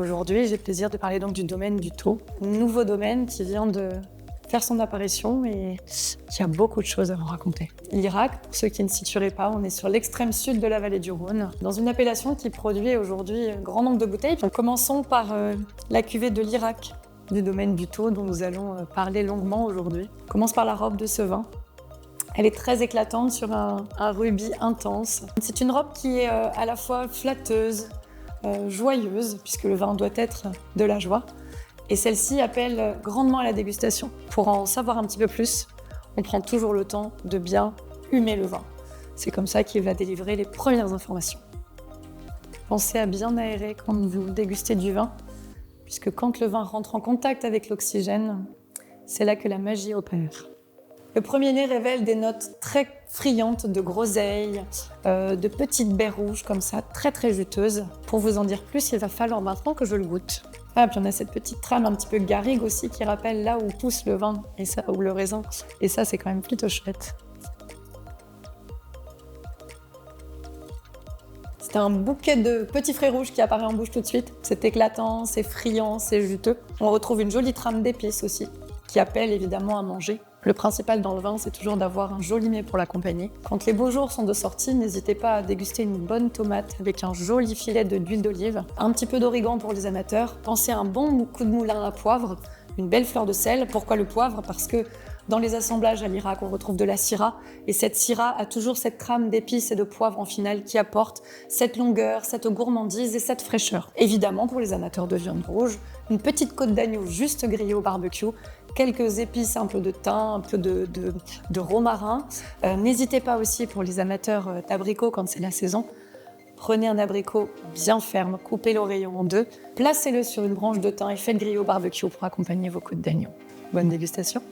aujourd'hui, j'ai le plaisir de parler donc du domaine du Thau, nouveau domaine qui vient de faire son apparition et qui a beaucoup de choses à vous raconter. L'Irak, pour ceux qui ne situeraient pas, on est sur l'extrême sud de la vallée du Rhône, dans une appellation qui produit aujourd'hui un grand nombre de bouteilles. Donc, commençons par la cuvée de l'Irak, du domaine du Thau, dont nous allons parler longuement aujourd'hui. On commence par la robe de ce vin. Elle est très éclatante sur un rubis intense. C'est une robe qui est à la fois flatteuse, joyeuse, puisque le vin doit être de la joie. Et celle-ci appelle grandement à la dégustation. Pour en savoir un petit peu plus, on prend toujours le temps de bien humer le vin. C'est comme ça qu'il va délivrer les premières informations. Pensez à bien aérer quand vous dégustez du vin, puisque quand le vin rentre en contact avec l'oxygène, c'est là que la magie opère. Le premier nez révèle des notes très friandes de groseille, de petites baies rouges comme ça, très très juteuses. Pour vous en dire plus, il va falloir maintenant que je le goûte. Ah, puis on a cette petite trame un petit peu garrigue aussi qui rappelle là où pousse le vin et ça, ou le raisin. Et ça, c'est quand même plutôt chouette. C'est un bouquet de petits fruits rouges qui apparaît en bouche tout de suite. C'est éclatant, c'est friand, c'est juteux. On retrouve une jolie trame d'épices aussi, qui appelle évidemment à manger. Le principal dans le vin, c'est toujours d'avoir un joli mets pour l'accompagner. Quand les beaux jours sont de sortie, n'hésitez pas à déguster une bonne tomate avec un joli filet d'huile d'olive, un petit peu d'origan pour les amateurs. Pensez à un bon coup de moulin à poivre, une belle fleur de sel. Pourquoi le poivre ? Parce que dans les assemblages à l'Irak, on retrouve de la syrah, et cette syrah a toujours cette trame d'épices et de poivre en finale qui apporte cette longueur, cette gourmandise et cette fraîcheur. Évidemment, pour les amateurs de viande rouge, une petite côte d'agneau juste grillée au barbecue, quelques épices, un peu de thym, un peu de romarin. N'hésitez pas aussi pour les amateurs d'abricots quand c'est la saison. Prenez un abricot bien ferme, coupez l'oreillon en deux, placez-le sur une branche de thym et faites griller au barbecue pour accompagner vos côtes d'agneau. Bonne dégustation!